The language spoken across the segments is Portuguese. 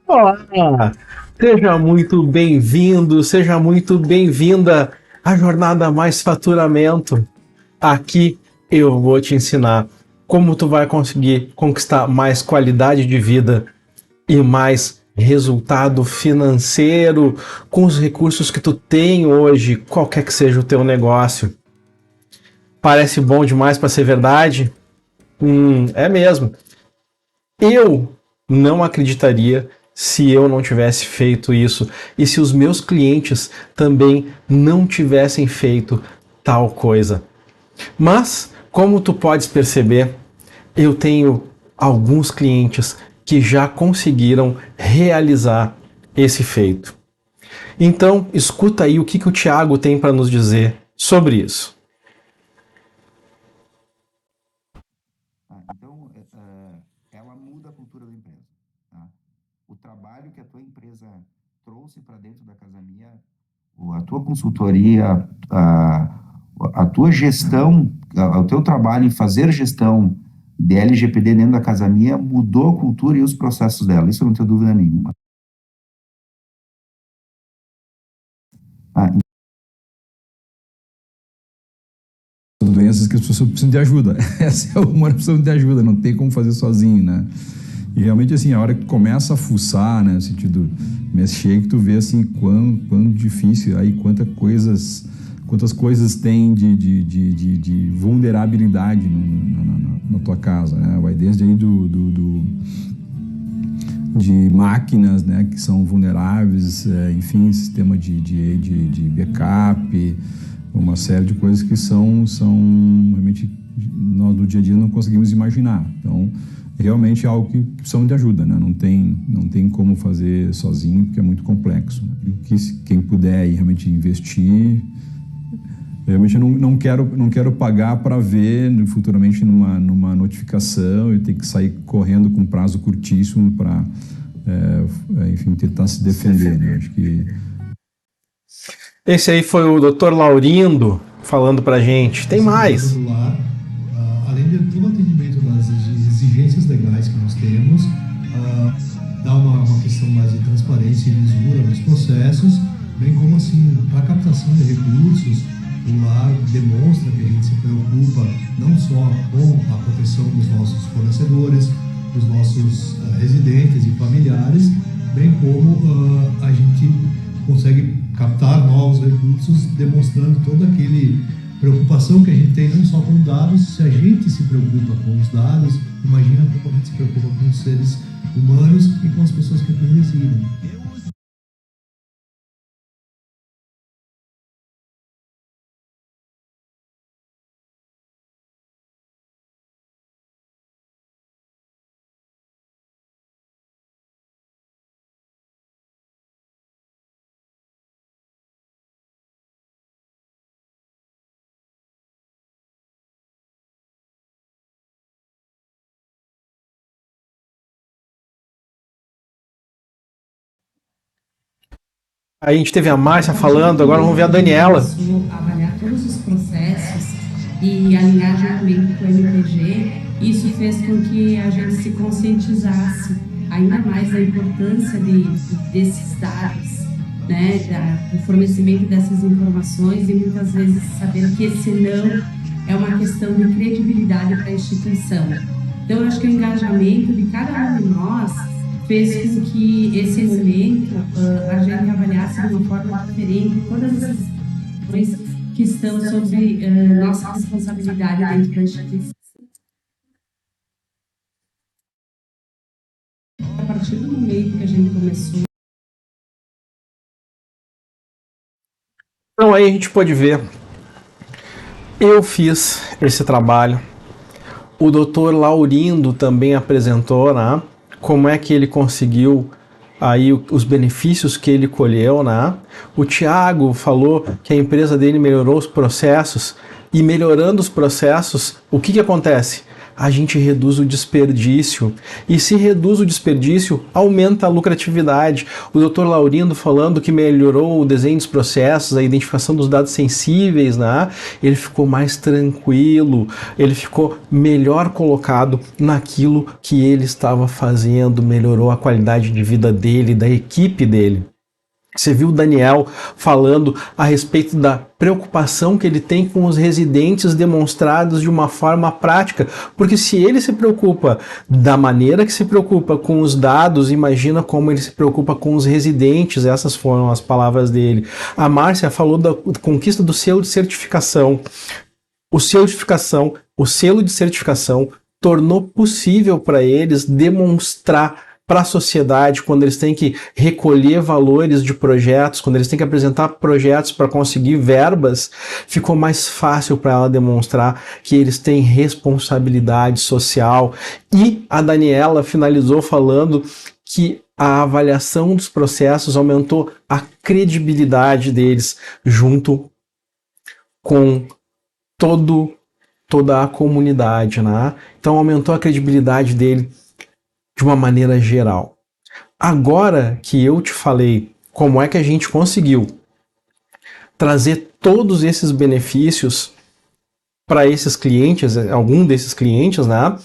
Olá! Seja muito bem-vindo, seja muito bem-vinda à Jornada Mais Faturamento. Aqui eu vou te ensinar como tu vai conseguir conquistar mais qualidade de vida e mais resultado financeiro com os recursos que tu tem hoje, qualquer que seja o teu negócio. Parece bom demais para ser verdade? É mesmo. Eu não acreditaria se eu não tivesse feito isso e se os meus clientes também não tivessem feito tal coisa. Mas, como tu podes perceber, eu tenho alguns clientes que já conseguiram realizar esse feito. Então, escuta aí o que o Thiago tem para nos dizer sobre isso. Então, ela muda a cultura da empresa. Tá? O trabalho que a tua empresa trouxe para dentro da Casamia, a tua consultoria, a tua gestão, o teu trabalho em fazer gestão de LGPD dentro da Casamia mudou a cultura e os processos dela. Isso eu não tenho dúvida nenhuma. Doenças que as pessoas precisam de ajuda. Essa é uma opção de ajuda, não tem como fazer sozinho, né? E realmente, assim, a hora que começa a fuçar, né, no sentido, mexer, que tu vê, assim, quão difícil, aí quantas coisas tem de vulnerabilidade na tua casa, né? Vai desde aí de máquinas, né, que são vulneráveis, enfim, sistema de backup, uma série de coisas que são realmente nós no dia a dia não conseguimos imaginar. Então, realmente é algo que precisamos de ajuda, né? Não tem como fazer sozinho, porque é muito complexo. Né? Quem puder aí realmente investir, realmente eu não quero pagar para ver futuramente numa notificação e ter que sair correndo com prazo curtíssimo para, enfim, tentar se defender. Né? Acho que Esse aí foi o Dr. Laurindo falando pra gente. Tem mais. Além de todo o atendimento das exigências legais que nós temos, dá uma questão mais de transparência e lisura nos processos, bem como assim, para a captação de recursos, o LAR demonstra que a gente se preocupa não só com a proteção dos nossos fornecedores, dos nossos residentes e familiares, bem como a gente consegue captar novos recursos, demonstrando toda aquele preocupação que a gente tem não só com dados. Se a gente se preocupa com os dados, imagina como a gente se preocupa com os seres humanos e com as pessoas que aqui residem. Aí a gente teve a Márcia falando, agora vamos ver a Daniela. Avaliar todos os processos e alinhar junto com o MPG, isso fez com que a gente se conscientizasse ainda mais da importância desses dados, né, do fornecimento dessas informações, e muitas vezes saber que esse não é uma questão de credibilidade para a instituição. Então, eu acho que o engajamento de cada um de nós fez com que esse momento a gente avaliasse de uma forma diferente todas as questões que estão sobre nossa responsabilidade dentro da instituição. A partir do momento que a gente começou. Então aí a gente pode ver, eu fiz esse trabalho, o Dr. Laurindo também apresentou, né, como é que ele conseguiu aí os benefícios que ele colheu, né? O Thiago falou que a empresa dele melhorou os processos, e melhorando os processos, o que acontece? a gente reduz o desperdício. E se reduz o desperdício, aumenta a lucratividade. O Dr. Laurindo falando que melhorou o desenho dos processos, a identificação dos dados sensíveis, né? Ele ficou mais tranquilo, ele ficou melhor colocado naquilo que ele estava fazendo, melhorou a qualidade de vida dele, da equipe dele. Você viu o Daniel falando a respeito da preocupação que ele tem com os residentes demonstrados de uma forma prática, porque se ele se preocupa da maneira que se preocupa com os dados, imagina como ele se preocupa com os residentes. Essas foram as palavras dele. A Márcia falou da conquista do selo de certificação. O selo de certificação tornou possível para eles demonstrar para a sociedade, quando eles têm que recolher valores de projetos, quando eles têm que apresentar projetos para conseguir verbas, ficou mais fácil para ela demonstrar que eles têm responsabilidade social. E a Daniela finalizou falando que a avaliação dos processos aumentou a credibilidade deles junto com toda a comunidade, né? Então aumentou a credibilidade dele de uma maneira geral. Agora que eu te falei como é que a gente conseguiu trazer todos esses benefícios para esses clientes, algum desses clientes, né?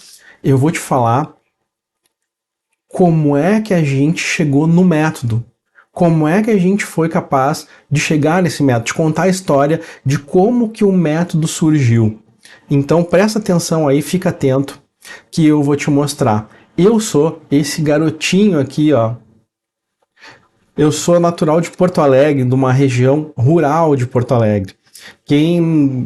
Eu vou te falar como é que a gente chegou no método. Como é que a gente foi capaz de chegar nesse método, de contar a história de como que o método surgiu. Então presta atenção aí, fica atento, que eu vou te mostrar. Eu sou esse garotinho aqui, ó. Eu sou natural de Porto Alegre, de uma região rural de Porto Alegre. Quem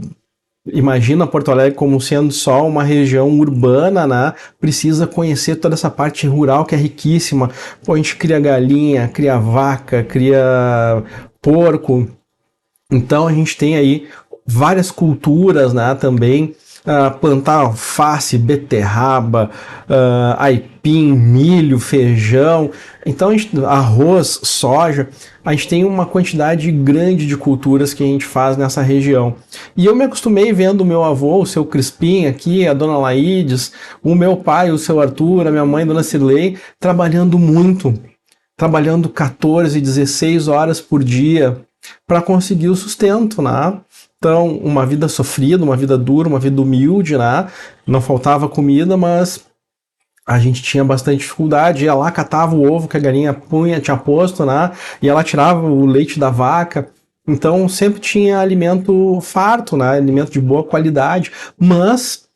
imagina Porto Alegre como sendo só uma região urbana, né? Precisa conhecer toda essa parte rural que é riquíssima. Pô, a gente cria galinha, cria vaca, cria porco. Então a gente tem aí várias culturas, né, também. Plantar alface, beterraba, aipim, milho, feijão, então arroz, soja, a gente tem uma quantidade grande de culturas que a gente faz nessa região. E eu me acostumei vendo o meu avô, o seu Crispim aqui, a dona Laides, o meu pai, o seu Arthur, a minha mãe, a dona Cirlei, trabalhando muito, trabalhando 14, 16 horas por dia para conseguir o sustento, né? Então, uma vida sofrida, uma vida dura, uma vida humilde, né? Não faltava comida, mas a gente tinha bastante dificuldade. Ia lá, catava o ovo que a galinha tinha posto, né? E ela tirava o leite da vaca. Então, sempre tinha alimento farto, né? Alimento de boa qualidade. Mas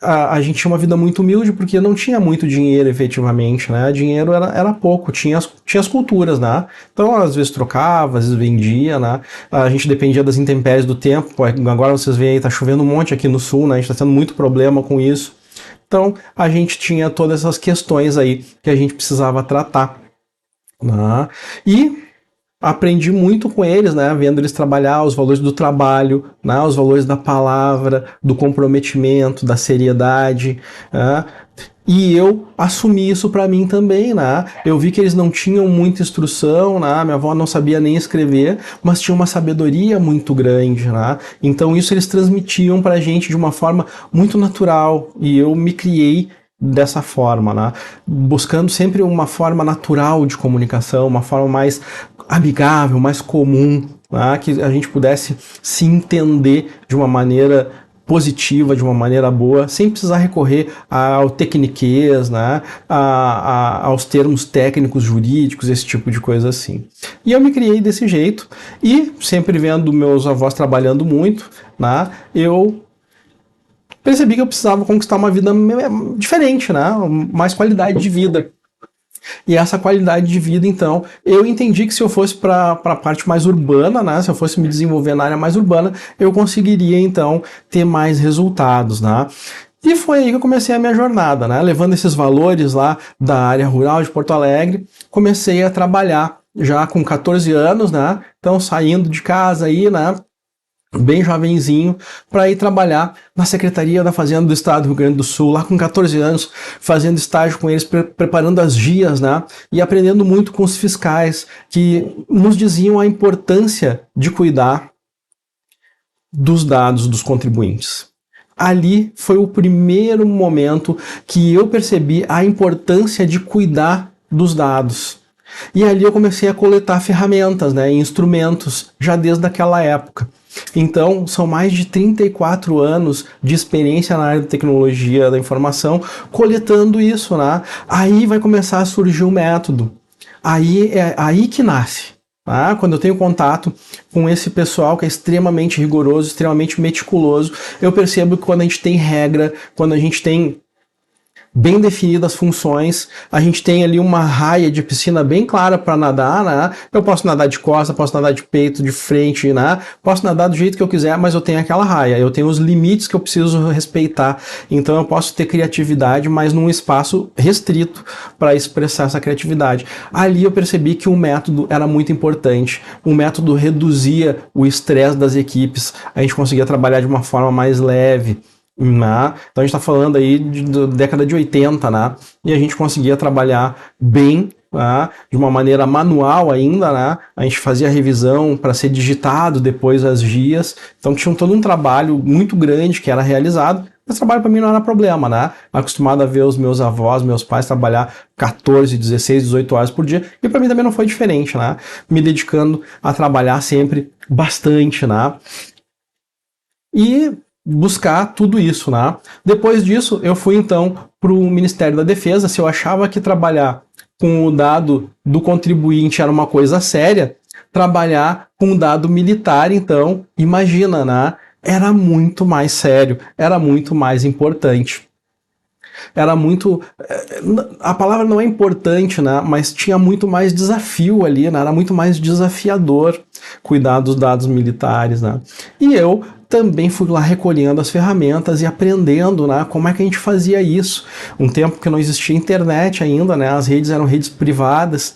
a gente tinha uma vida muito humilde porque não tinha muito dinheiro efetivamente, né? Dinheiro era pouco, tinha as culturas, né? Então às vezes trocava, às vezes vendia, né? A gente dependia das intempéries do tempo. Pô, agora vocês veem aí, tá chovendo um monte aqui no sul, né? A gente tá tendo muito problema com isso. Então a gente tinha todas essas questões aí que a gente precisava tratar, né? E aprendi muito com eles, né, vendo eles trabalhar os valores do trabalho, né, os valores da palavra, do comprometimento, da seriedade, né, e eu assumi isso para mim também, né, eu vi que eles não tinham muita instrução, né, minha avó não sabia nem escrever, mas tinha uma sabedoria muito grande, né, então isso eles transmitiam pra gente de uma forma muito natural, e eu me criei dessa forma, né? Buscando sempre uma forma natural de comunicação, uma forma mais amigável, mais comum, né? Que a gente pudesse se entender de uma maneira positiva, de uma maneira boa, sem precisar recorrer ao tecniquez, né? Aos termos técnicos, jurídicos, esse tipo de coisa assim. E eu me criei desse jeito, e sempre vendo meus avós trabalhando muito, né? Eu percebi que eu precisava conquistar uma vida diferente, né? Mais qualidade de vida. E essa qualidade de vida, então, eu entendi que se eu fosse para a parte mais urbana, né? Se eu fosse me desenvolver na área mais urbana, eu conseguiria, então, ter mais resultados, né? E foi aí que eu comecei a minha jornada, né? Levando esses valores lá da área rural de Porto Alegre, comecei a trabalhar já com 14 anos, né? Então, saindo de casa aí, né? Bem jovenzinho, para ir trabalhar na Secretaria da Fazenda do Estado do Rio Grande do Sul, lá com 14 anos, fazendo estágio com eles, preparando as guias, né? E aprendendo muito com os fiscais, que nos diziam a importância de cuidar dos dados dos contribuintes. ali foi o primeiro momento que eu percebi a importância de cuidar dos dados. E ali eu comecei a coletar ferramentas, né, instrumentos, já desde aquela época. Então, são mais de 34 anos de experiência na área de tecnologia da informação, coletando isso, né? Aí vai começar a surgir o método. Aí é aí que nasce. Tá? Quando eu tenho contato com esse pessoal que é extremamente rigoroso, extremamente meticuloso, eu percebo que quando a gente tem regra, quando a gente tem bem definidas funções, a gente tem ali uma raia de piscina bem clara para nadar, né? Eu posso nadar de costa, posso nadar de peito, de frente, né? Posso nadar do jeito que eu quiser, mas eu tenho aquela raia, eu tenho os limites que eu preciso respeitar, então eu posso ter criatividade, mas num espaço restrito para expressar essa criatividade. Ali eu percebi que o método era muito importante, o método reduzia o estresse das equipes, a gente conseguia trabalhar de uma forma mais leve. Né? Então a gente está falando aí da década de 80, né? E a gente conseguia trabalhar bem, né? De uma maneira manual ainda, né? A gente fazia revisão para ser digitado depois as guias, então tinha todo um trabalho muito grande que era realizado. Esse trabalho para mim não era problema, né? Acostumado a ver os meus avós, meus pais trabalhar 14, 16, 18 horas por dia, e para mim também não foi diferente, né? Me dedicando a trabalhar sempre bastante, né? E buscar tudo isso, né? Depois disso, eu fui então para o Ministério da Defesa. Se eu achava que trabalhar com o dado do contribuinte era uma coisa séria, trabalhar com o dado militar, então, imagina, né? Era muito mais sério, era muito mais importante. Era muito... A palavra não é importante, né? Mas tinha muito mais desafio ali, né? Era muito mais desafiador cuidar dos dados militares, né? E eu também fui lá recolhendo as ferramentas e aprendendo, né, como é que a gente fazia isso. Um tempo que não existia internet ainda, né, as redes eram redes privadas,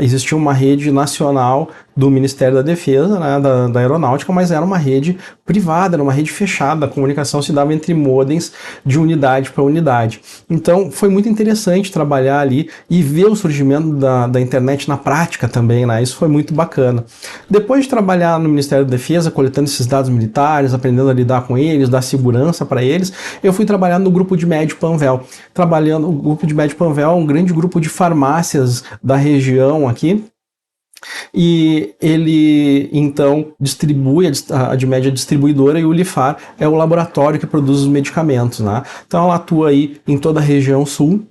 existia uma rede nacional do Ministério da Defesa, né, da Aeronáutica, mas era uma rede privada, era uma rede fechada, a comunicação se dava entre modems de unidade para unidade. Então foi muito interessante trabalhar ali e ver o surgimento da internet na prática também, né, isso foi muito bacana. Depois de trabalhar no Ministério da Defesa, coletando esses dados militares, aprendendo a lidar com eles, dar segurança para eles, eu fui trabalhar no grupo de Médio Panvel. O grupo de Médio Panvel é um grande grupo de farmácias da região aqui, e ele então distribui, a de média distribuidora, e o Lifar é o laboratório que produz os medicamentos, né? Então ela atua aí em toda a região sul,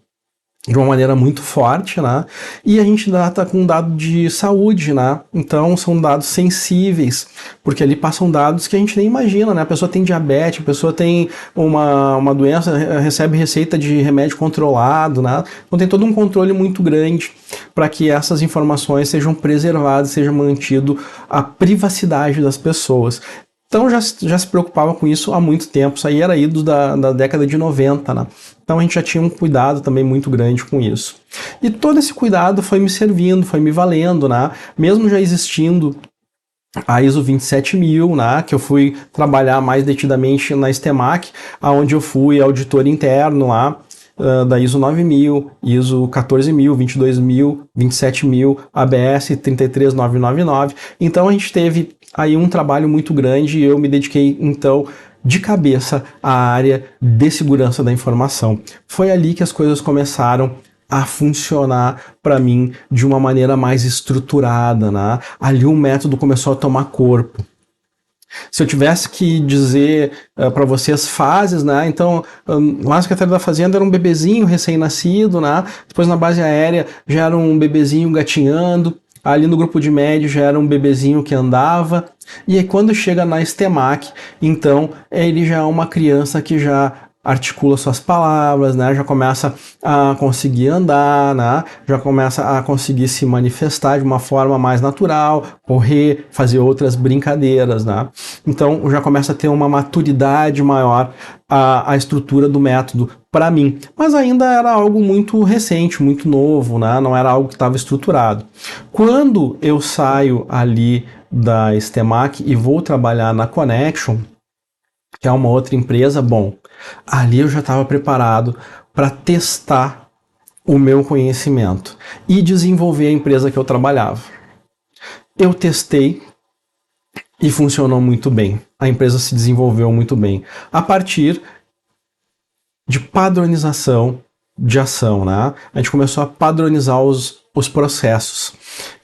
de uma maneira muito forte, né? E a gente trata com dado de saúde, né? Então são dados sensíveis, porque ali passam dados que a gente nem imagina, né? A pessoa tem diabetes, a pessoa tem uma doença, recebe receita de remédio controlado, né? Então tem todo um controle muito grande para que essas informações sejam preservadas, seja mantido a privacidade das pessoas. Então já se preocupava com isso há muito tempo, isso aí era ido da década de 90, né? Então a gente já tinha um cuidado também muito grande com isso. E todo esse cuidado foi me servindo, foi me valendo, né? Mesmo já existindo a ISO 27000, né, que eu fui trabalhar mais detidamente na STEMAC, onde eu fui auditor interno lá, da ISO 9000, ISO 14000, 22000, 27000, ABS 33999. Então a gente teve aí um trabalho muito grande e eu me dediquei então de cabeça à área de segurança da informação. Foi ali que as coisas começaram a funcionar para mim de uma maneira mais estruturada, né? Ali o método começou a tomar corpo. Se eu tivesse que dizer para vocês fases, né? Então, lá na Secretaria da Fazenda era um bebezinho recém-nascido, né? Depois na base aérea já era um bebezinho gatinhando. Ali no grupo de médio já era um bebezinho que andava. E aí quando chega na STEMAC, então ele já é uma criança que já articula suas palavras, né? Já começa a conseguir andar, né? Já começa a conseguir se manifestar de uma forma mais natural, correr, fazer outras brincadeiras, né? Então já começa a ter uma maturidade maior a estrutura do método para mim, mas ainda era algo muito recente, muito novo, né? Não era algo que estava estruturado. Quando eu saio ali da STEMAC e vou trabalhar na Connection, que é uma outra empresa, bom, ali eu já estava preparado para testar o meu conhecimento e desenvolver a empresa que eu trabalhava. Eu testei E funcionou muito bem. A empresa se desenvolveu muito bem. A partir de padronização de ação, né? A gente começou a padronizar os processos.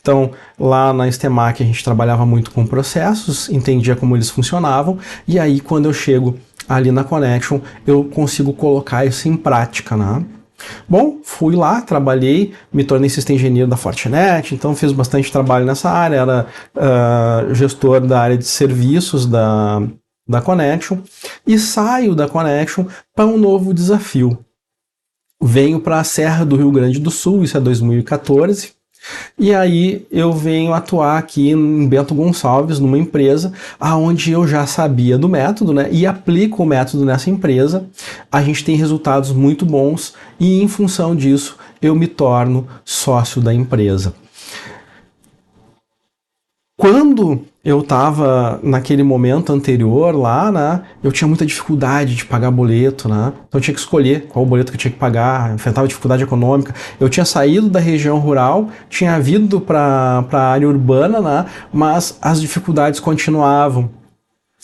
Então, lá na Estemac a gente trabalhava muito com processos, entendia como eles funcionavam, e aí quando eu chego ali na Connection, eu consigo colocar isso em prática, né? Bom, fui lá, trabalhei, me tornei sistema engenheiro da Fortinet, então fiz bastante trabalho nessa área, era gestor da área de serviços da Connection, e saio da Connection para um novo desafio. Venho para a Serra do Rio Grande do Sul, isso é 2014, e aí eu venho atuar aqui em Bento Gonçalves, numa empresa onde eu já sabia do método, né, e aplico o método nessa empresa. A gente tem resultados muito bons e em função disso eu me torno sócio da empresa. Quando eu estava naquele momento anterior lá, né, eu tinha muita dificuldade de pagar boleto, né, então eu tinha que escolher qual boleto que eu tinha que pagar, enfrentava dificuldade econômica. Eu tinha saído da região rural, tinha vindo para a área urbana, né, mas as dificuldades continuavam.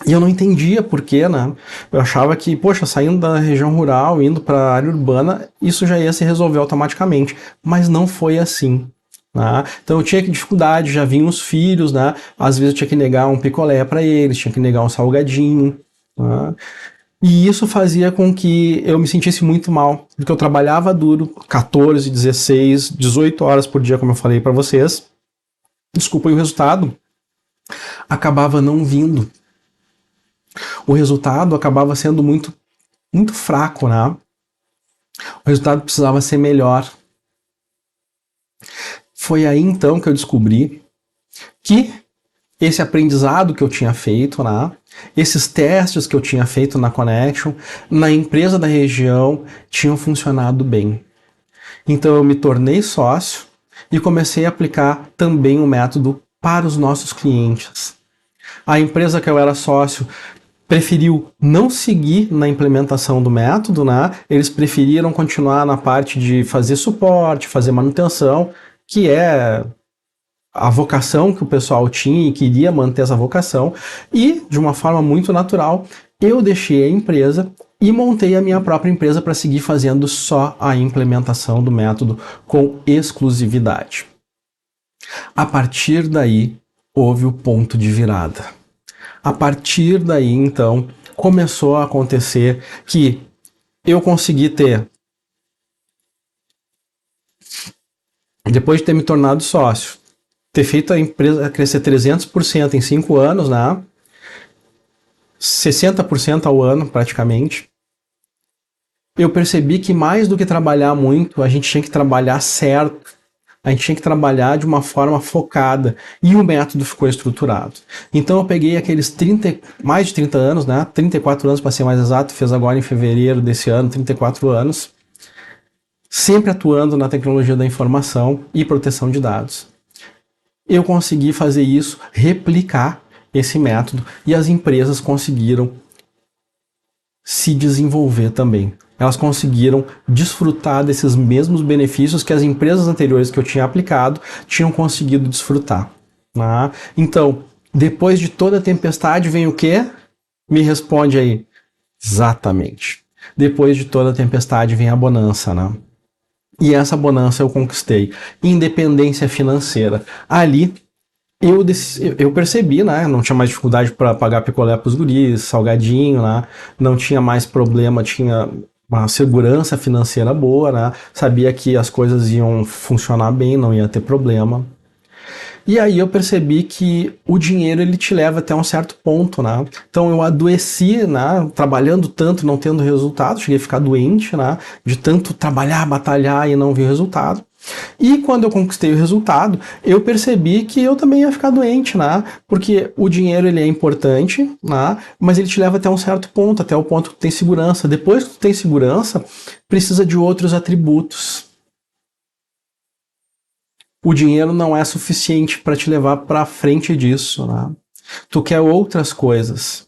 E eu não entendia por quê, né? Eu achava que, poxa, saindo da região rural, indo para a área urbana, isso já ia se resolver automaticamente, mas não foi assim. Né? Então eu tinha dificuldade, já vinham os filhos, né? Às vezes eu tinha que negar um picolé para eles, tinha que negar um salgadinho, né? E isso fazia com que eu me sentisse muito mal, porque eu trabalhava duro, 14, 16, 18 horas por dia, como eu falei para vocês. Desculpa, e o resultado acabava não vindo. O resultado acabava sendo muito, muito fraco, né? O resultado precisava ser melhor. Foi aí então que eu descobri que esse aprendizado que eu tinha feito, né, esses testes que eu tinha feito na Connection, na empresa da região, tinham funcionado bem. Então eu me tornei sócio e comecei a aplicar também o método para os nossos clientes. A empresa que eu era sócio preferiu não seguir na implementação do método, né? Eles preferiram continuar na parte de fazer suporte, fazer manutenção, que é a vocação que o pessoal tinha e queria manter essa vocação, e de uma forma muito natural, eu deixei a empresa e montei a minha própria empresa para seguir fazendo só a implementação do método com exclusividade. A partir daí, houve o ponto de virada. A partir daí, então, começou a acontecer que eu consegui ter, depois de ter me tornado sócio, ter feito a empresa crescer 300% em 5 anos, né? 60% ao ano, praticamente. Eu percebi que mais do que trabalhar muito, a gente tinha que trabalhar certo. A gente tinha que trabalhar de uma forma focada e o método ficou estruturado. Então eu peguei aqueles mais de 30 anos, né? 34 anos para ser mais exato, fez agora em fevereiro desse ano, 34 anos, sempre atuando na tecnologia da informação e proteção de dados. Eu consegui fazer isso, replicar esse método e as empresas conseguiram se desenvolver também. Elas conseguiram desfrutar desses mesmos benefícios que as empresas anteriores que eu tinha aplicado tinham conseguido desfrutar. Né? Então, depois de toda a tempestade vem o quê? Me responde aí. Exatamente. Depois de toda a tempestade vem a bonança, né? E essa bonança eu conquistei. Independência financeira. Ali eu percebi, né? Não tinha mais dificuldade para pagar picolé para os guris, salgadinho, né? Não tinha mais problema, tinha uma segurança financeira boa, né? Sabia que as coisas iam funcionar bem, não ia ter problema. E aí eu percebi que o dinheiro ele te leva até um certo ponto, né? Então eu adoeci, né? Trabalhando tanto, não tendo resultado, cheguei a ficar doente, né? De tanto trabalhar, batalhar e não ver resultado. E quando eu conquistei o resultado, eu percebi que eu também ia ficar doente, né? Porque o dinheiro ele é importante, né? Mas ele te leva até um certo ponto, até o ponto que tu tem segurança. Depois que tu tem segurança, precisa de outros atributos. O dinheiro não é suficiente para te levar para frente disso, né? Tu quer outras coisas.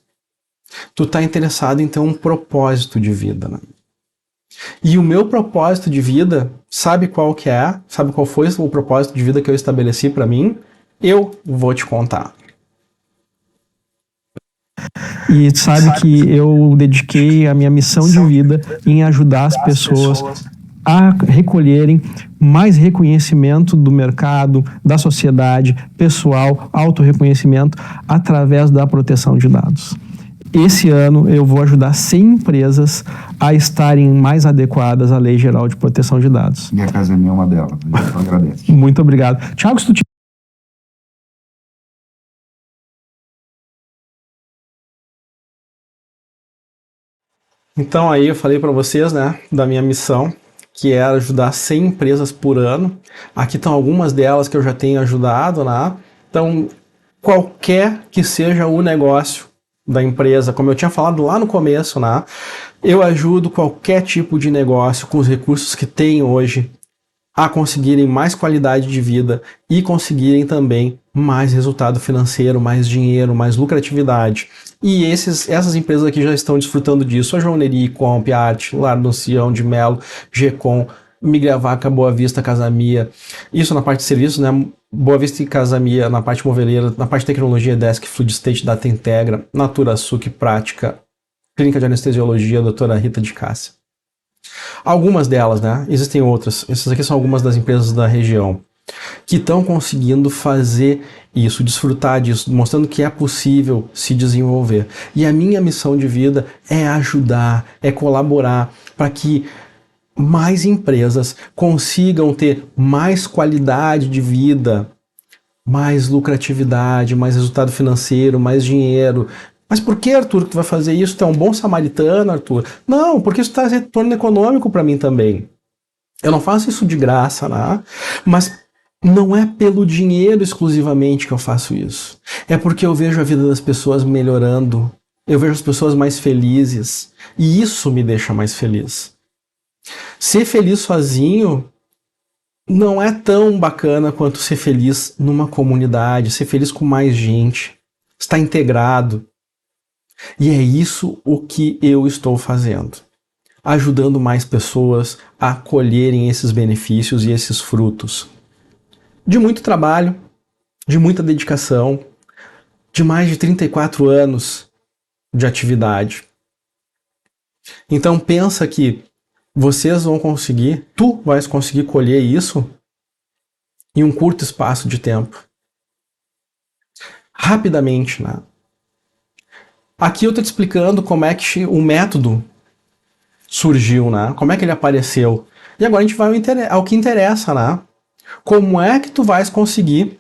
Tu tá interessado em ter um propósito de vida, né? E o meu propósito de vida, sabe qual que é? Sabe qual foi o propósito de vida que eu estabeleci para mim? Eu vou te contar. E sabe que eu dediquei a minha missão de vida em ajudar as pessoas a recolherem mais reconhecimento do mercado, da sociedade, pessoal, autorreconhecimento, através da proteção de dados. Esse ano eu vou ajudar 100 empresas a estarem mais adequadas à Lei Geral de Proteção de Dados. E a Casamia é uma delas. Eu agradeço. Muito obrigado. Thiago, se tu Então aí eu falei para vocês, né, da minha missão, que era ajudar 100 empresas por ano. Aqui estão algumas delas que eu já tenho ajudado, né? Então, qualquer que seja o negócio da empresa, como eu tinha falado lá no começo, né? Eu ajudo qualquer tipo de negócio com os recursos que tem hoje a conseguirem mais qualidade de vida e conseguirem também mais resultado financeiro, mais dinheiro, mais lucratividade. E essas empresas aqui já estão desfrutando disso. A Joalheria, Comp, Arte, Lar do Ancião de Melo, Gecom, Migravaca, Boa Vista, Casamia. Isso na parte de serviços, né? Boa Vista e Casamia na parte moveleira, na parte de tecnologia, Desk, Fluid State, Data Integra, Natura Suc, Prática, Clínica de Anestesiologia, doutora Rita de Cássia. Algumas delas, né? Existem outras. Essas aqui são algumas das empresas da região que estão conseguindo fazer isso, desfrutar disso, mostrando que é possível se desenvolver. E a minha missão de vida é ajudar, é colaborar para que mais empresas consigam ter mais qualidade de vida, mais lucratividade, mais resultado financeiro, mais dinheiro. Mas por que, Arthur, que tu vai fazer isso? Tu é um bom samaritano, Arthur? Não, porque isso traz retorno econômico para mim também. Eu não faço isso de graça, né? Mas não é pelo dinheiro exclusivamente que eu faço isso. É porque eu vejo a vida das pessoas melhorando. Eu vejo as pessoas mais felizes. E isso me deixa mais feliz. Ser feliz sozinho não é tão bacana quanto ser feliz numa comunidade, ser feliz com mais gente, estar integrado. E é isso o que eu estou fazendo. Ajudando mais pessoas a colherem esses benefícios e esses frutos. De muito trabalho, de muita dedicação, de mais de 34 anos de atividade. Então pensa que vocês vão conseguir, tu vais conseguir colher isso em um curto espaço de tempo. Rapidamente, né? Aqui eu estou te explicando como é que o método surgiu, né? Como é que ele apareceu. E agora a gente vai ao que interessa, né? Como é que tu vais conseguir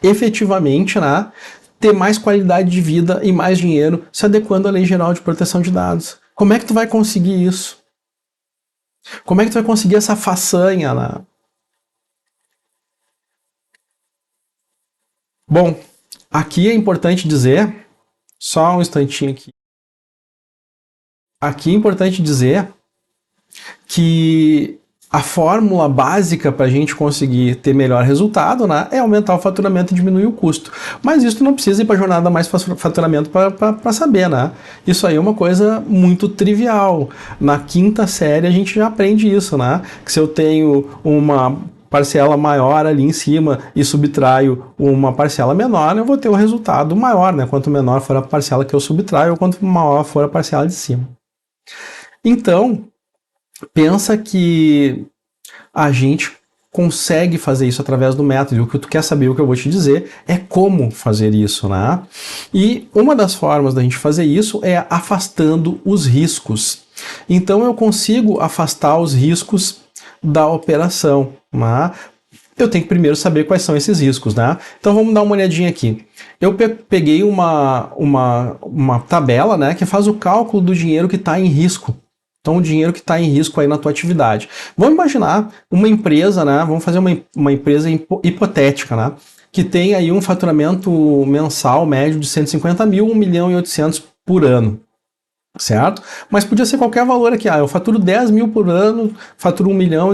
efetivamente, né, ter mais qualidade de vida e mais dinheiro se adequando à Lei Geral de Proteção de Dados? Como é que tu vai conseguir isso? Como é que tu vai conseguir essa façanha, né? Bom, aqui é importante dizer, só um instantinho aqui. Aqui é importante dizer que a fórmula básica para a gente conseguir ter melhor resultado, né, é aumentar o faturamento e diminuir o custo. Mas isso não precisa ir para a jornada mais faturamento para saber, né? Isso aí é uma coisa muito trivial. Na quinta série a gente já aprende isso, né? Que se eu tenho uma parcela maior ali em cima e subtraio uma parcela menor, eu vou ter um resultado maior, né? Quanto menor for a parcela que eu subtraio, ou quanto maior for a parcela de cima. Então, pensa que a gente consegue fazer isso através do método. E o que tu quer saber, o que eu vou te dizer, é como fazer isso, né? E uma das formas da gente fazer isso é afastando os riscos. Então eu consigo afastar os riscos da operação, né? Eu tenho que primeiro saber quais são esses riscos, né? Então vamos dar uma olhadinha aqui. Eu peguei uma tabela, né, que faz o cálculo do dinheiro que está em risco. Então, o dinheiro que está em risco aí na tua atividade. Vamos imaginar uma empresa, né? Vamos fazer uma empresa hipotética, né? Que tem aí um faturamento mensal médio de 150 mil, 1 milhão e 800 por ano. Certo? Mas podia ser qualquer valor aqui. Eu faturo 10 mil por ano, faturo 1 milhão,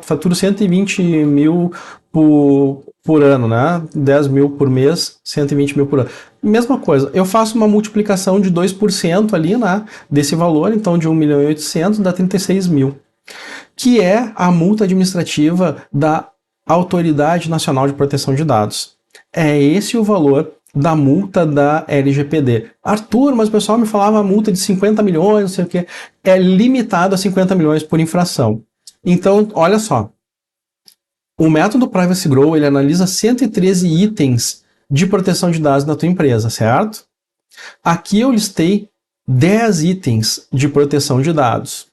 faturo 120 mil por ano, né? 10 mil por mês, 120 mil por ano. Mesma coisa, eu faço uma multiplicação de 2% ali, né? Desse valor, então de 1 milhão e 800 dá 36 mil. Que é a multa administrativa da Autoridade Nacional de Proteção de Dados. É esse o valor da multa da LGPD. Arthur, mas o pessoal me falava multa de 50 milhões, não sei o quê. É limitado a 50 milhões por infração. Então, olha só. O método Privacy Grow, ele analisa 113 itens de proteção de dados na tua empresa, certo? Aqui eu listei 10 itens de proteção de dados.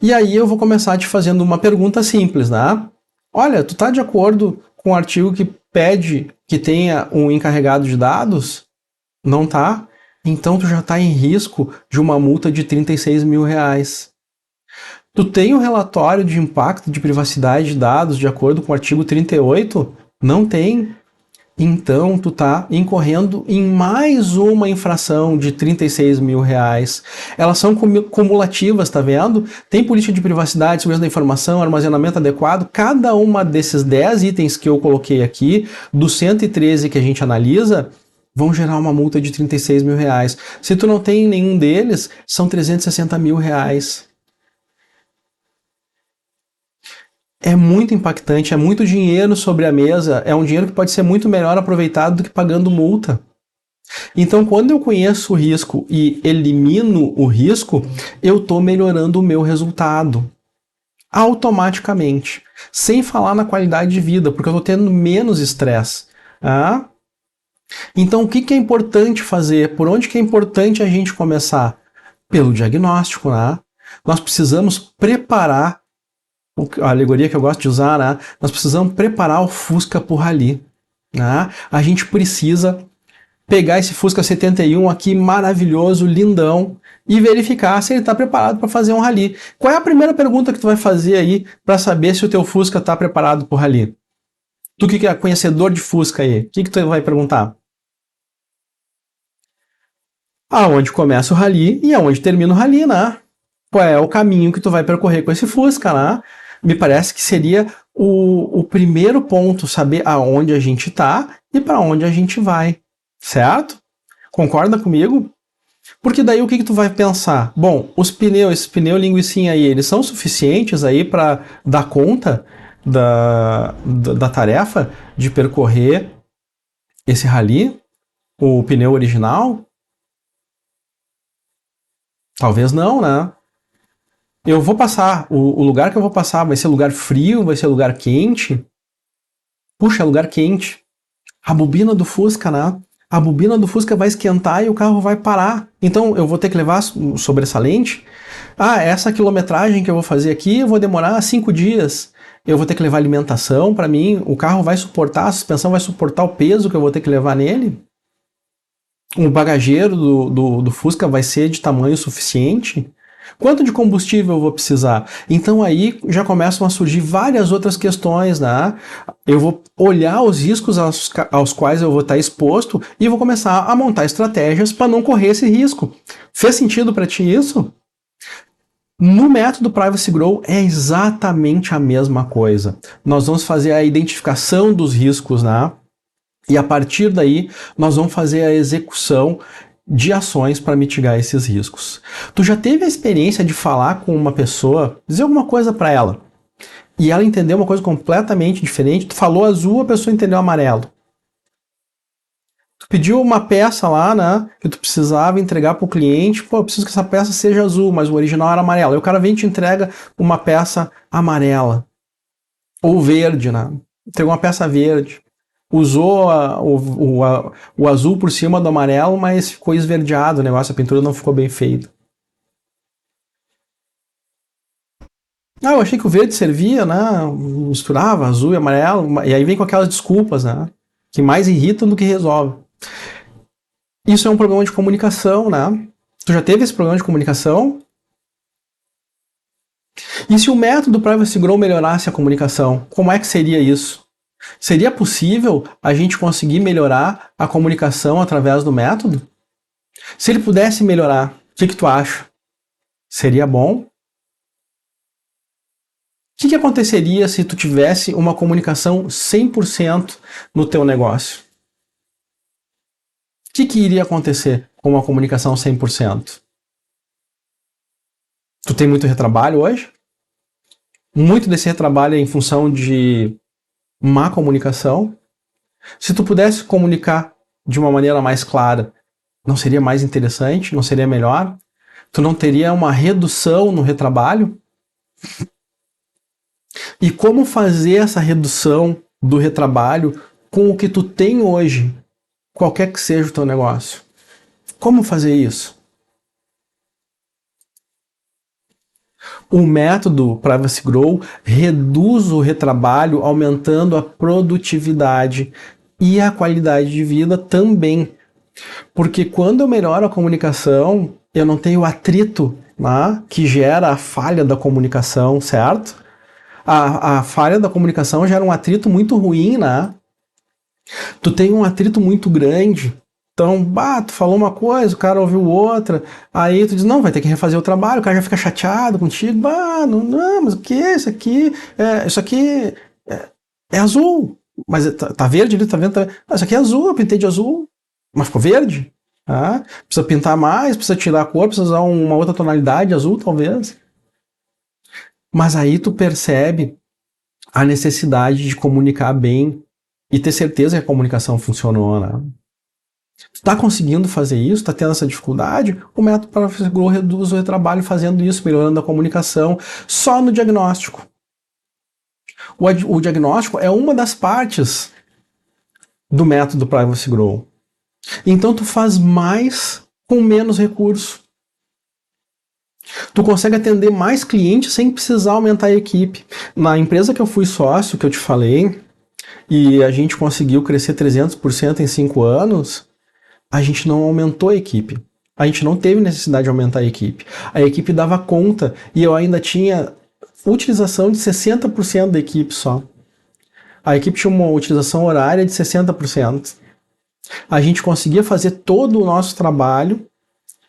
E aí eu vou começar te fazendo uma pergunta simples, né? Olha, tu tá de acordo com o artigo que pede que tenha um encarregado de dados? Não tá? Então tu já está em risco de uma multa de R$36 mil. Tu tem um relatório de impacto de privacidade de dados de acordo com o artigo 38? Não tem. Então tu tá incorrendo em mais uma infração de R$36 mil. Elas são cumulativas, tá vendo? Tem política de privacidade, segurança da informação, armazenamento adequado. Cada uma desses 10 itens que eu coloquei aqui, dos 113 que a gente analisa, vão gerar uma multa de R$36 mil. Se tu não tem nenhum deles, são R$360 mil. É muito impactante, é muito dinheiro sobre a mesa, é um dinheiro que pode ser muito melhor aproveitado do que pagando multa. Então, quando eu conheço o risco e elimino o risco, eu estou melhorando o meu resultado automaticamente, sem falar na qualidade de vida, porque eu estou tendo menos estresse. Ah? Então, o que é importante fazer? Por onde que é importante a gente começar? Pelo diagnóstico, né? Nós precisamos preparar a alegoria que eu gosto de usar, né? Nós precisamos preparar o Fusca para o rally. Né? A gente precisa pegar esse Fusca 71 aqui, maravilhoso, lindão, e verificar se ele está preparado para fazer um rally. Qual é a primeira pergunta que tu vai fazer aí para saber se o teu Fusca está preparado para o rally? Tu que é conhecedor de Fusca aí, o que tu vai perguntar? Aonde começa o rally e aonde termina o rally, né? Qual é o caminho que tu vai percorrer com esse Fusca, né? Me parece que seria o primeiro ponto, saber aonde a gente está e para onde a gente vai, certo? Concorda comigo? Porque daí o que tu vai pensar? Bom, esses pneus linguicinha aí, eles são suficientes aí para dar conta da tarefa de percorrer esse rally? O pneu original? Talvez não, né? Eu vou passar, o lugar que eu vou passar vai ser lugar frio, vai ser lugar quente? Puxa, é lugar quente. A bobina do Fusca, né? A bobina do Fusca vai esquentar e o carro vai parar. Então eu vou ter que levar sobressalente. Essa quilometragem que eu vou fazer aqui, eu vou demorar 5 dias. Eu vou ter que levar alimentação para mim, o carro vai suportar, a suspensão vai suportar o peso que eu vou ter que levar nele? O bagageiro do Fusca vai ser de tamanho suficiente? Quanto de combustível eu vou precisar? Então aí já começam a surgir várias outras questões, né? Eu vou olhar os riscos aos quais eu vou estar exposto e vou começar a montar estratégias para não correr esse risco. Fez sentido para ti isso? No método Privacy Grow é exatamente a mesma coisa. Nós vamos fazer a identificação dos riscos, né? E a partir daí nós vamos fazer a execução de ações para mitigar esses riscos. Tu já teve a experiência de falar com uma pessoa, dizer alguma coisa para ela, e ela entendeu uma coisa completamente diferente? Tu falou azul, a pessoa entendeu amarelo. Tu pediu uma peça lá, né, que tu precisava entregar para o cliente, eu preciso que essa peça seja azul, mas o original era amarelo. Aí o cara vem e te entrega uma peça amarela. Ou verde, né? Entregou uma peça verde. Usou o azul por cima do amarelo, mas ficou esverdeado o negócio, a pintura não ficou bem feita. Eu achei que o verde servia, né? Misturava azul e amarelo, e aí vem com aquelas desculpas, né? Que mais irritam do que resolvem. Isso é um problema de comunicação, né? Tu já teve esse problema de comunicação? E se o método Privacy Grow melhorasse a comunicação, como é que seria isso? Seria possível a gente conseguir melhorar a comunicação através do método? Se ele pudesse melhorar, o que tu acha? Seria bom? O que aconteceria se tu tivesse uma comunicação 100% no teu negócio? O que iria acontecer com uma comunicação 100%? Tu tem muito retrabalho hoje? Muito desse retrabalho é em função de má comunicação. Se tu pudesse comunicar de uma maneira mais clara, não seria mais interessante? Não seria melhor? Tu não teria uma redução no retrabalho? E como fazer essa redução do retrabalho com o que tu tem hoje, qualquer que seja o teu negócio? Como fazer isso? O método Privacy Grow reduz o retrabalho, aumentando a produtividade e a qualidade de vida também. Porque quando eu melhoro a comunicação, eu não tenho atrito, né, que gera a falha da comunicação, certo? A falha da comunicação gera um atrito muito ruim, né? Tu tem um atrito muito grande. Então, tu falou uma coisa, o cara ouviu outra, aí tu diz, não, vai ter que refazer o trabalho, o cara já fica chateado contigo, não, mas o que é isso aqui? Isso aqui é azul, mas tá verde ali, tá vendo? Isso aqui é azul, eu pintei de azul, mas ficou verde. Precisa pintar mais, precisa tirar a cor, precisa usar uma outra tonalidade azul, talvez. Mas aí tu percebe a necessidade de comunicar bem e ter certeza que a comunicação funcionou, né? Tu tá conseguindo fazer isso, tá tendo essa dificuldade, o método Privacy Grow reduz o retrabalho fazendo isso, melhorando a comunicação só no diagnóstico. O diagnóstico é uma das partes do método Privacy Grow. Então tu faz mais com menos recurso. Tu consegue atender mais clientes sem precisar aumentar a equipe. Na empresa que eu fui sócio, que eu te falei, e a gente conseguiu crescer 300% em 5 anos, a gente não aumentou a equipe. A gente não teve necessidade de aumentar a equipe. A equipe dava conta e eu ainda tinha utilização de 60% da equipe só. A equipe tinha uma utilização horária de 60%. A gente conseguia fazer todo o nosso trabalho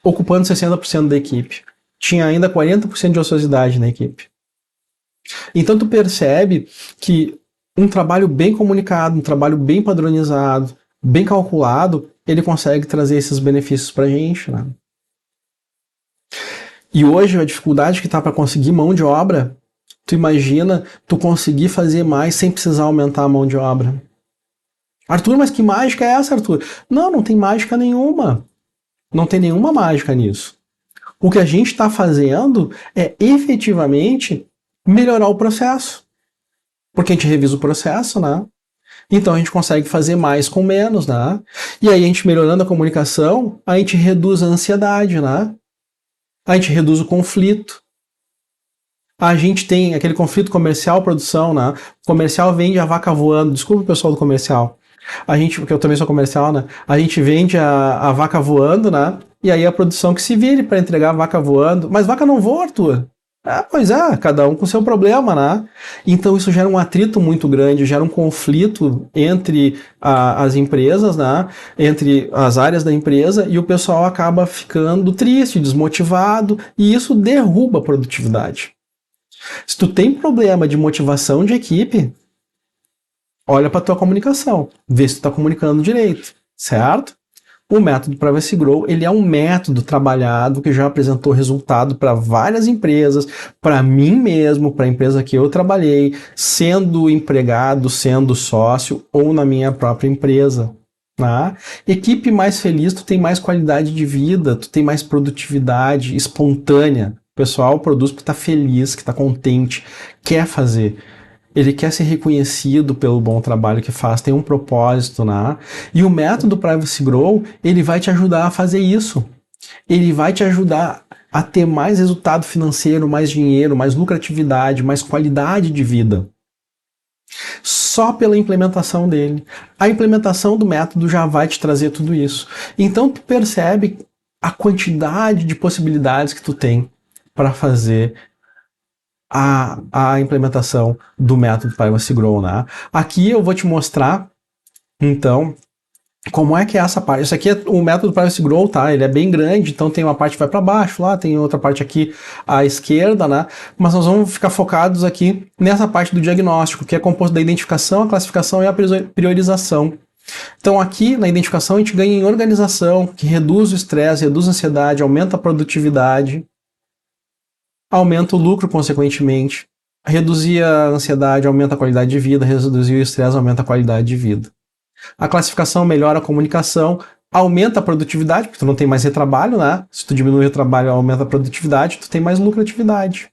ocupando 60% da equipe. Tinha ainda 40% de ociosidade na equipe. Então tu percebe que um trabalho bem comunicado, um trabalho bem padronizado, bem calculado, ele consegue trazer esses benefícios pra gente, né? E hoje a dificuldade que tá para conseguir mão de obra, tu imagina tu conseguir fazer mais sem precisar aumentar a mão de obra. Arthur, mas que mágica é essa, Arthur? Não tem mágica nenhuma. Não tem nenhuma mágica nisso. O que a gente está fazendo é efetivamente melhorar o processo. Porque a gente revisa o processo, né? Então a gente consegue fazer mais com menos, né? E aí a gente melhorando a comunicação, a gente reduz a ansiedade, né? A gente reduz o conflito. A gente tem aquele conflito comercial-produção, né? O comercial vende a vaca voando. Desculpa o pessoal do comercial. Porque eu também sou comercial, né? A gente vende a vaca voando, né? E aí a produção que se vire para entregar a vaca voando. Mas vaca não voa, Arthur. Pois é, cada um com seu problema, né? Então isso gera um atrito muito grande, gera um conflito entre as empresas, né? Entre as áreas da empresa, e o pessoal acaba ficando triste, desmotivado, e isso derruba a produtividade. Se tu tem problema de motivação de equipe, olha para tua comunicação, vê se tu está comunicando direito, certo? O método Privacy Grow, ele é um método trabalhado que já apresentou resultado para várias empresas, para mim mesmo, para a empresa que eu trabalhei, sendo empregado, sendo sócio ou na minha própria empresa. Tá? Equipe mais feliz, tu tem mais qualidade de vida, tu tem mais produtividade espontânea. O pessoal produz porque está feliz, que está contente, quer fazer. Ele quer ser reconhecido pelo bom trabalho que faz, tem um propósito, né? E o método Privacy Grow, ele vai te ajudar a fazer isso. Ele vai te ajudar a ter mais resultado financeiro, mais dinheiro, mais lucratividade, mais qualidade de vida. Só pela implementação dele. A implementação do método já vai te trazer tudo isso. Então tu percebe a quantidade de possibilidades que tu tem para fazer a implementação do método Privacy Grow, né? Aqui eu vou te mostrar, então, como é que é essa parte. Isso aqui é o método Privacy Grow, tá? Ele é bem grande, então tem uma parte que vai para baixo lá, tem outra parte aqui à esquerda, né? Mas nós vamos ficar focados aqui nessa parte do diagnóstico, que é composto da identificação, a classificação e a priorização. Então aqui na identificação a gente ganha em organização, que reduz o estresse, reduz a ansiedade, aumenta a produtividade, aumenta o lucro, consequentemente. Reduzir a ansiedade, aumenta a qualidade de vida. Reduzir o estresse, aumenta a qualidade de vida. A classificação melhora a comunicação, aumenta a produtividade, porque tu não tem mais retrabalho, né? Se tu diminui o retrabalho, aumenta a produtividade, tu tem mais lucratividade.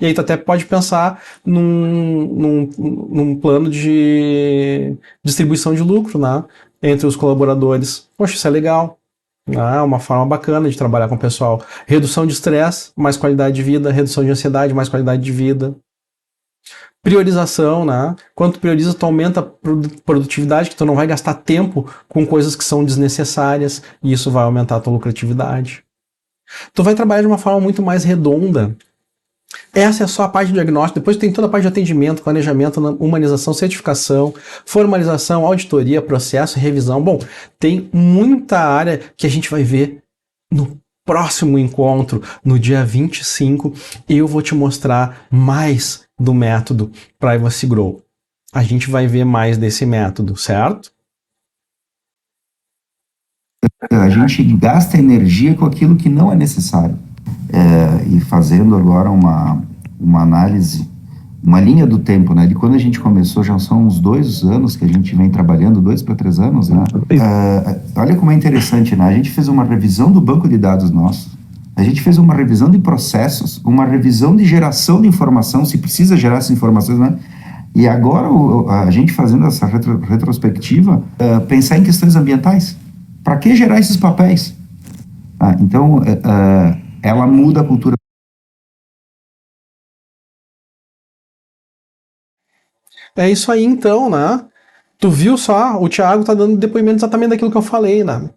E aí tu até pode pensar num plano de distribuição de lucro, né? Entre os colaboradores. Poxa, isso é legal. Uma forma bacana de trabalhar com o pessoal. Redução de estresse, mais qualidade de vida. Redução de ansiedade, mais qualidade de vida. Priorização, né? Quando tu prioriza, tu aumenta a produtividade, que tu não vai gastar tempo com coisas que são desnecessárias, e isso vai aumentar a tua lucratividade. Tu vai trabalhar de uma forma muito mais redonda. Essa é só a parte de diagnóstico. Depois tem toda a parte de atendimento, planejamento, humanização, certificação, formalização, auditoria, processo, revisão. Bom, tem muita área que a gente vai ver no próximo encontro, no dia 25. Eu vou te mostrar mais do método Privacy Grow. A gente vai ver mais desse método, certo? A gente gasta energia com aquilo que não é necessário. E fazendo agora uma análise, uma linha do tempo, né? De quando a gente começou, já são uns 2 anos que a gente vem trabalhando, 2 para 3 anos, né? Olha como é interessante, né? A gente fez uma revisão do banco de dados nosso, a gente fez uma revisão de processos, uma revisão de geração de informação, se precisa gerar essas informações, né? E agora a gente fazendo essa retrospectiva, pensar em questões ambientais. Para que gerar esses papéis? Então, ela muda a cultura. É isso aí então, né? Tu viu só? O Thiago tá dando depoimento exatamente daquilo que eu falei, né?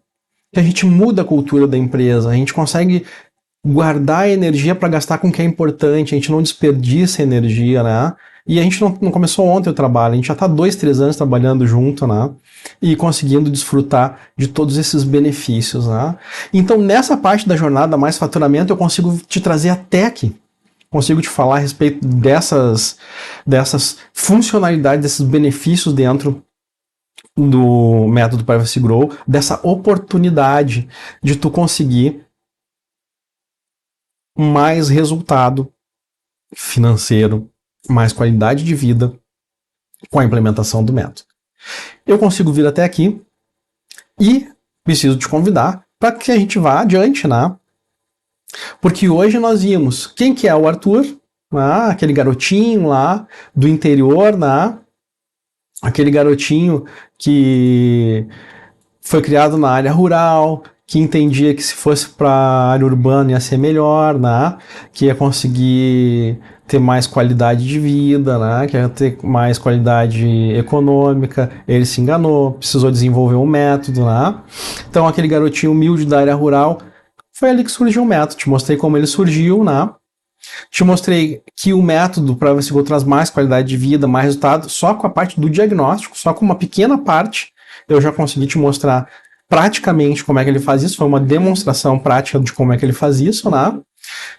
Que a gente muda a cultura da empresa, a gente consegue guardar energia para gastar com o que é importante, a gente não desperdiça energia, né? E a gente não começou ontem o trabalho, a gente já tá 2, 3 anos trabalhando junto, né? E conseguindo desfrutar de todos esses benefícios, né? Então, nessa parte da jornada mais faturamento, eu consigo te trazer até aqui. Consigo te falar a respeito dessas funcionalidades, desses benefícios dentro do método Privacy Grow, dessa oportunidade de tu conseguir mais resultado financeiro, mais qualidade de vida com a implementação do método. Eu consigo vir até aqui e preciso te convidar para que a gente vá adiante, né? Porque hoje nós vimos quem que é o Arthur, né? Aquele garotinho lá do interior, né? Aquele garotinho que foi criado na área rural, que entendia que se fosse para a área urbana ia ser melhor, né? Que ia conseguir ter mais qualidade de vida, né? Que ia ter mais qualidade econômica. Ele se enganou, precisou desenvolver um método, né? Então aquele garotinho humilde da área rural, foi ali que surgiu o método. Te mostrei como ele surgiu, né? Te mostrei que o método para você traz mais qualidade de vida, mais resultado, só com a parte do diagnóstico, só com uma pequena parte, eu já consegui te mostrar praticamente como é que ele faz isso, foi uma demonstração prática de como é que ele faz isso, né?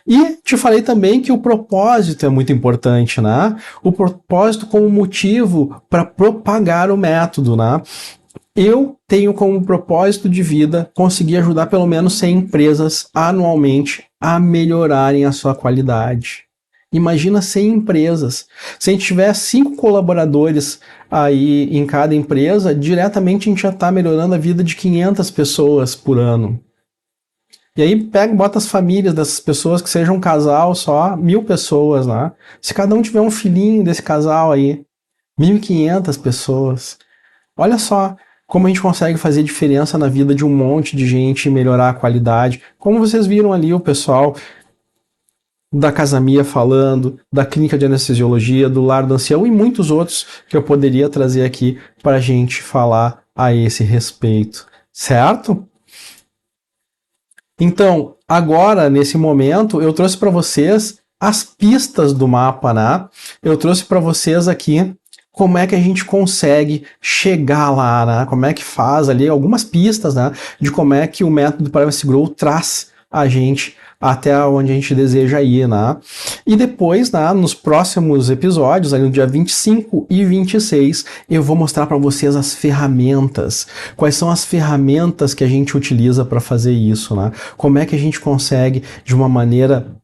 E te falei também que o propósito é muito importante, né? O propósito como motivo para propagar o método, né? Eu tenho como propósito de vida conseguir ajudar pelo menos 100 empresas anualmente a melhorarem a sua qualidade. Imagina 100 empresas. Se a gente tiver 5 colaboradores aí em cada empresa, diretamente a gente já está melhorando a vida de 500 pessoas por ano. E aí bota as famílias dessas pessoas, que sejam um casal só, 1.000 pessoas lá. Se cada um tiver um filhinho desse casal aí, 1.500 pessoas. Olha só como a gente consegue fazer diferença na vida de um monte de gente e melhorar a qualidade. Como vocês viram ali o pessoal da Casamia falando, da Clínica de Anestesiologia, do Lar do Ancião e muitos outros que eu poderia trazer aqui para a gente falar a esse respeito, certo? Então, agora, nesse momento, eu trouxe para vocês as pistas do mapa, né? Eu trouxe para vocês aqui como é que a gente consegue chegar lá, né? Como é que faz ali algumas pistas, né? De como é que o método Privacy Grow traz a gente até onde a gente deseja ir, né? E depois, né, nos próximos episódios, ali no dia 25 e 26, eu vou mostrar para vocês as ferramentas. Quais são as ferramentas que a gente utiliza para fazer isso, né? Como é que a gente consegue, de uma maneira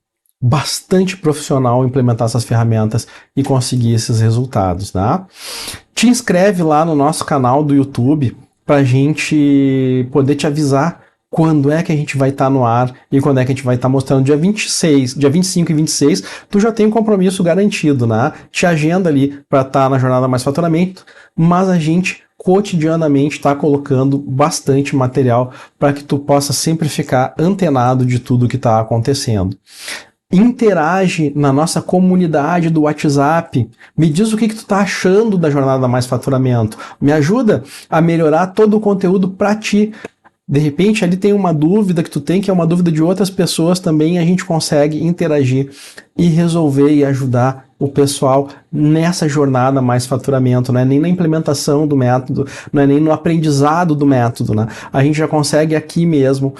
bastante profissional implementar essas ferramentas e conseguir esses resultados, tá? Te inscreve lá no nosso canal do YouTube pra gente poder te avisar quando é que a gente vai estar no ar e quando é que a gente vai estar mostrando. Dia 26, dia 25 e 26, tu já tem um compromisso garantido, né? Te agenda ali para estar na Jornada Mais Faturamento, mas a gente cotidianamente está colocando bastante material para que tu possa sempre ficar antenado de tudo que está acontecendo. Interage na nossa comunidade do WhatsApp. Me diz o que tu tá achando da Jornada Mais Faturamento. Me ajuda a melhorar todo o conteúdo para ti. De repente ali tem uma dúvida que tu tem, que é uma dúvida de outras pessoas também, e a gente consegue interagir e resolver e ajudar o pessoal nessa jornada mais faturamento, não é nem na implementação do método, não é nem no aprendizado do método, né? A gente já consegue aqui mesmo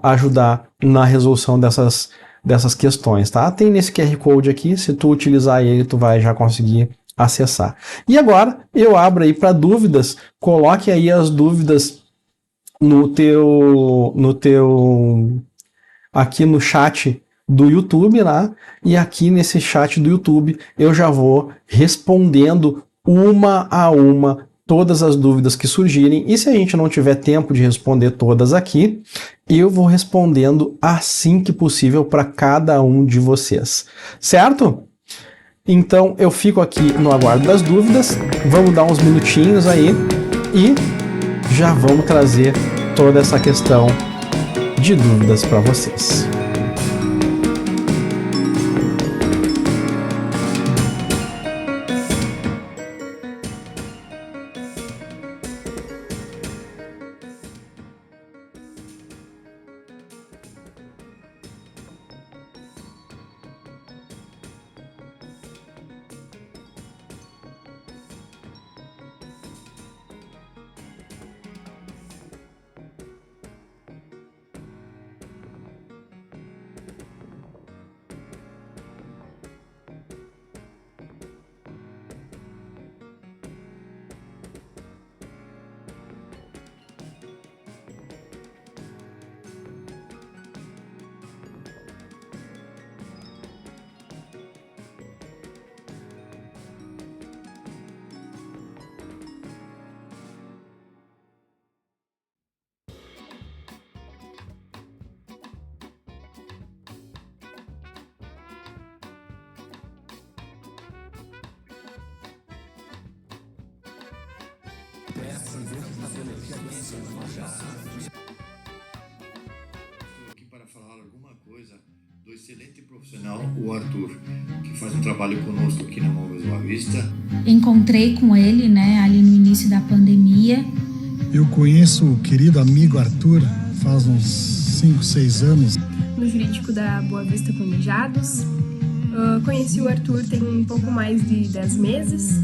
ajudar na resolução dessas questões, tá? Tem nesse QR Code aqui, se tu utilizar ele, tu vai já conseguir acessar. E agora, eu abro aí para dúvidas, coloque aí as dúvidas aqui no chat do YouTube, né? E aqui nesse chat do YouTube eu já vou respondendo uma a uma todas as dúvidas que surgirem, e se a gente não tiver tempo de responder todas aqui, eu vou respondendo assim que possível para cada um de vocês, certo? Então eu fico aqui no aguardo das dúvidas, vamos dar uns minutinhos aí e já vamos trazer toda essa questão de dúvidas para vocês. Estou aqui para falar alguma coisa do excelente profissional, o Arthur, que faz um trabalho conosco aqui na Móveis Boa Vista. Encontrei com ele, né, ali no início da pandemia. Eu conheço o querido amigo Arthur faz uns 5, 6 anos. No jurídico da Boa Vista Planejados. Conheci o Arthur tem um pouco mais de 10 meses.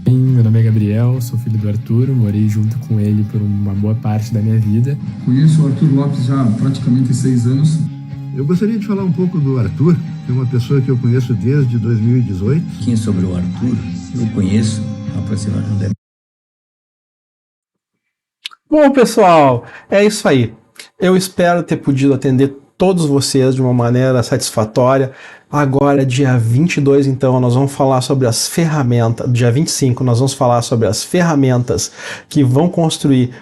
Meu nome é Gabriel, sou filho do Arthur, morei junto com ele por uma boa parte da minha vida. Conheço o Arthur Lopes já há praticamente 6 anos. Eu gostaria de falar um pouco do Arthur, que é uma pessoa que eu conheço desde 2018. Quem sobre o Arthur, eu conheço aproximadamente. Bom, pessoal, é isso aí. Eu espero ter podido atender todos vocês de uma maneira satisfatória. Agora, dia 22, então, nós vamos falar sobre as ferramentas. Dia 25, nós vamos falar sobre as ferramentas que vão construir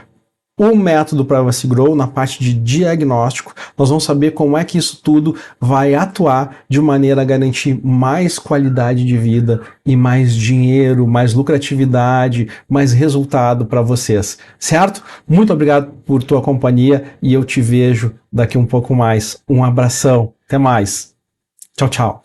o método Privacy Grow na parte de diagnóstico. Nós vamos saber como é que isso tudo vai atuar de maneira a garantir mais qualidade de vida e mais dinheiro, mais lucratividade, mais resultado para vocês, certo? Muito obrigado por tua companhia e eu te vejo daqui um pouco mais. Um abração, até mais. Tchau, tchau.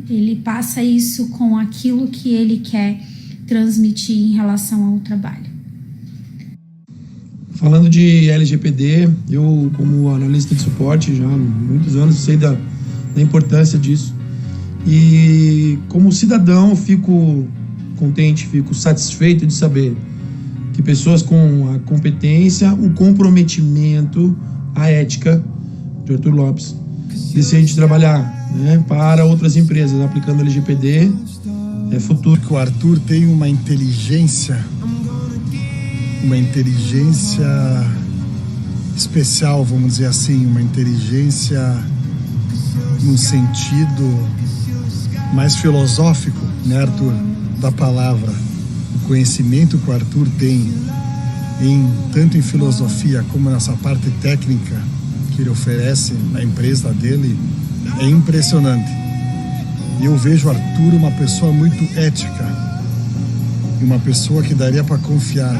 Ele passa isso com aquilo que ele quer transmitir em relação ao trabalho. Falando de LGPD, eu como analista de suporte já há muitos anos sei da importância disso. E como cidadão eu fico contente, fico satisfeito de saber que pessoas com a competência, o comprometimento, a ética de Arthur Lopes decidem trabalhar, né, para outras empresas aplicando LGPD. É futuro. O Arthur tem uma inteligência especial, vamos dizer assim, uma inteligência num sentido mais filosófico, né, Arthur, da palavra. O conhecimento que o Arthur tem tanto em filosofia como nessa parte técnica que ele oferece na empresa dele é impressionante. E eu vejo o Arthur uma pessoa muito ética e uma pessoa que daria para confiar,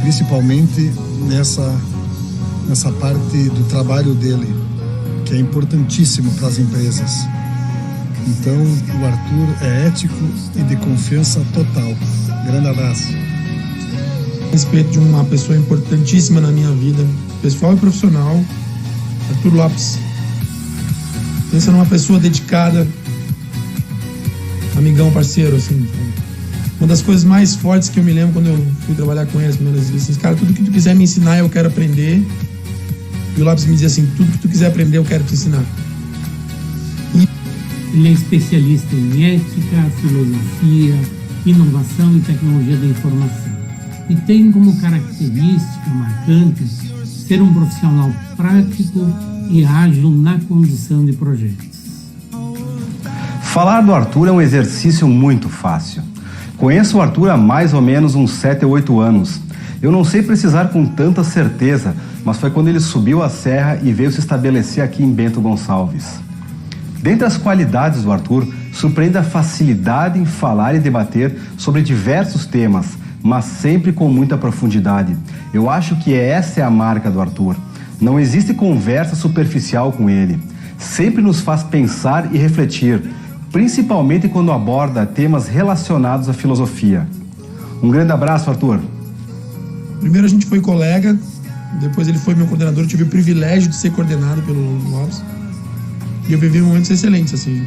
principalmente nessa parte do trabalho dele, que é importantíssimo para as empresas. Então, o Arthur é ético e de confiança total. Grande abraço. A respeito de uma pessoa importantíssima na minha vida, pessoal e profissional, Arthur Lopes. Pensa numa pessoa dedicada, amigão, parceiro, assim. Uma das coisas mais fortes que eu me lembro quando eu fui trabalhar com ele as primeiras vezes, cara, tudo que tu quiser me ensinar eu quero aprender. E o Lopes me dizia assim, tudo que tu quiser aprender eu quero te ensinar. Ele é especialista em ética, filosofia, inovação e tecnologia da informação. E tem como característica marcante ser um profissional prático e ágil na condução de projetos. Falar do Arthur é um exercício muito fácil. Conheço o Arthur há mais ou menos uns 7 ou 8 anos. Eu não sei precisar com tanta certeza, mas foi quando ele subiu a serra e veio se estabelecer aqui em Bento Gonçalves. Dentre as qualidades do Arthur, surpreende a facilidade em falar e debater sobre diversos temas, mas sempre com muita profundidade. Eu acho que essa é a marca do Arthur. Não existe conversa superficial com ele. Sempre nos faz pensar e refletir, principalmente quando aborda temas relacionados à filosofia. Um grande abraço, Arthur. Primeiro a gente foi colega, depois ele foi meu coordenador, eu tive o privilégio de ser coordenado pelo Lopes. E eu vivi momentos excelentes, assim,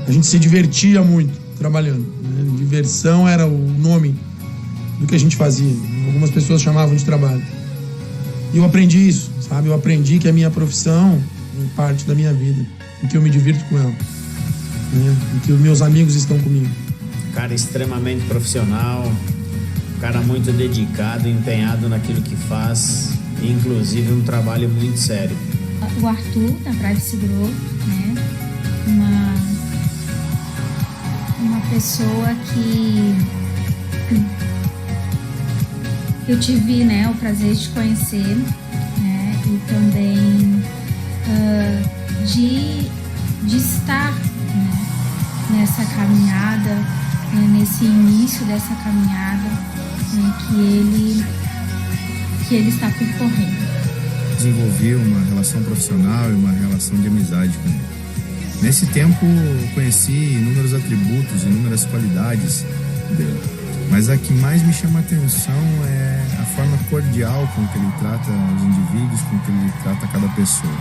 a gente se divertia muito trabalhando, né? Diversão era o nome do que a gente fazia, algumas pessoas chamavam de trabalho. E eu aprendi isso, sabe? Eu aprendi que a minha profissão é parte da minha vida, em que eu me divirto com ela, né? Em que os meus amigos estão comigo. Cara extremamente profissional, cara muito dedicado, empenhado naquilo que faz, inclusive um trabalho muito sério. O Arthur, da Privacy Group, né? Uma pessoa que eu tive, né, o prazer de conhecer, né? E também de estar, né, nessa caminhada, né, nesse início dessa caminhada, né, que ele está percorrendo. Desenvolvi uma relação profissional e uma relação de amizade com ele. Nesse tempo, eu conheci inúmeros atributos, inúmeras qualidades dele. Mas a que mais me chama a atenção é a forma cordial com que ele trata os indivíduos, com que ele trata cada pessoa.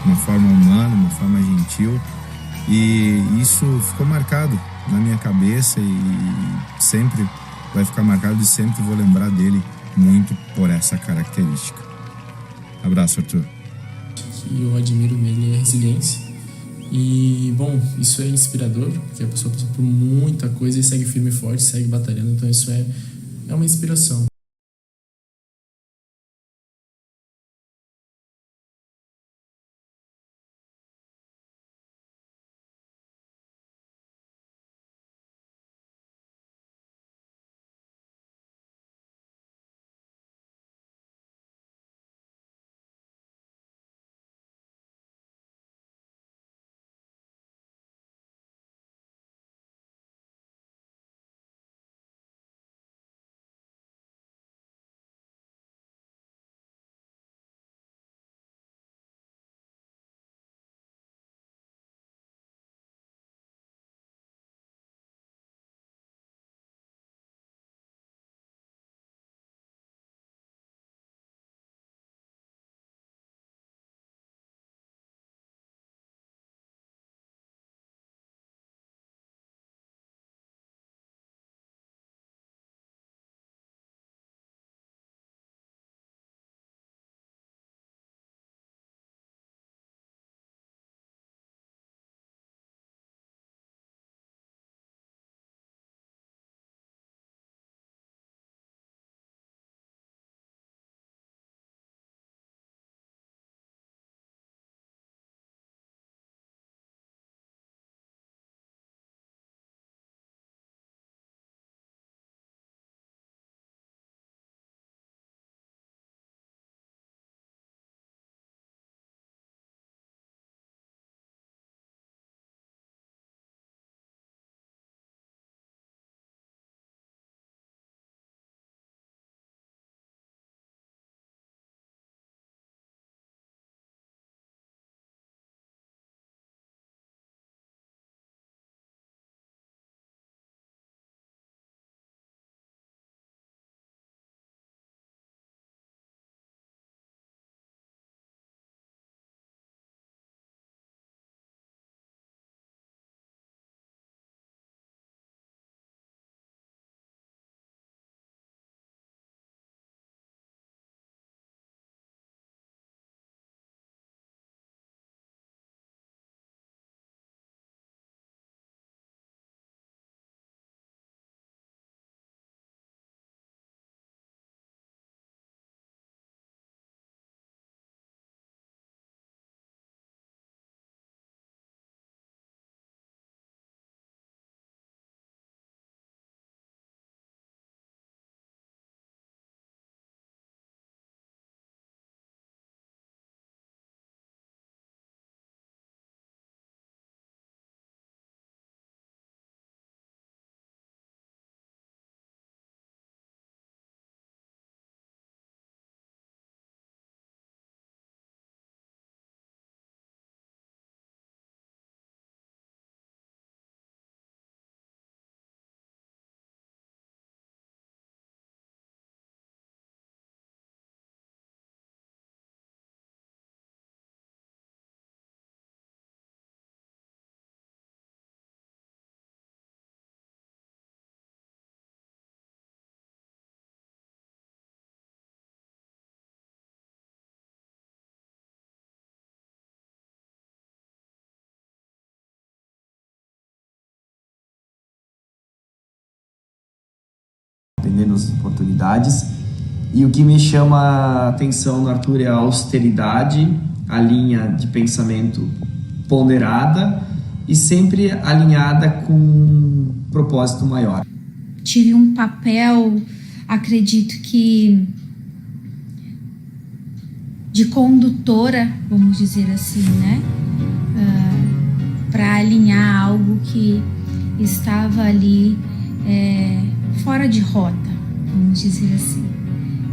Uma forma humana, uma forma gentil. E isso ficou marcado na minha cabeça e sempre vai ficar marcado e sempre vou lembrar dele muito por essa característica. Abraço, Arthur. O que eu admiro nele é a resiliência. E, bom, isso é inspirador, porque a pessoa passou por muita coisa e segue firme e forte, segue batalhando. Então isso é uma inspiração. tem menos oportunidades. E o que me chama a atenção no Arthur é a austeridade, a linha de pensamento ponderada e sempre alinhada com um propósito maior. Tive um papel, acredito que, de condutora, vamos dizer assim, né? Para alinhar algo que estava ali fora de rota, vamos dizer assim,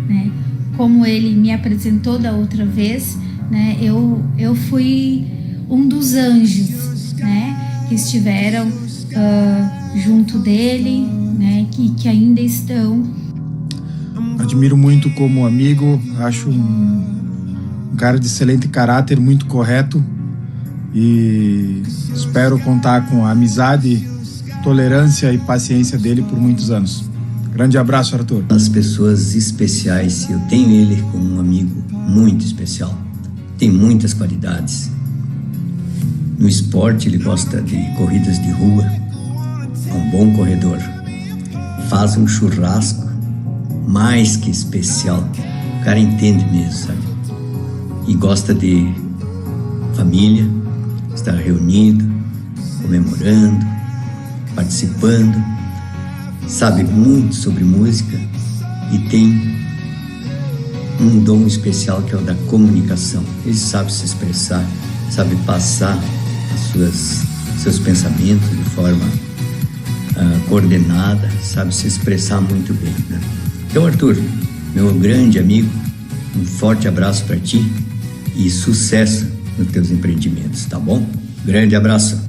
né? Como ele me apresentou da outra vez, né? Eu fui um dos anjos, né? Que estiveram junto dele, né? Que ainda estão. Admiro muito como amigo, acho um cara de excelente caráter, muito correto, e espero contar com a amizade, tolerância e paciência dele por muitos anos. Grande abraço, Arthur. As pessoas especiais, eu tenho ele como um amigo muito especial. Tem muitas qualidades. No esporte, ele gosta de corridas de rua, é um bom corredor. Faz um churrasco mais que especial. O cara entende mesmo, sabe? E gosta de família, estar reunido, comemorando, participando. Sabe muito sobre música e tem um dom especial que é o da comunicação. Ele sabe se expressar, sabe passar seus pensamentos de forma coordenada, sabe se expressar muito bem, né? Então, Arthur, meu grande amigo, um forte abraço para ti e sucesso nos teus empreendimentos, tá bom? Grande abraço.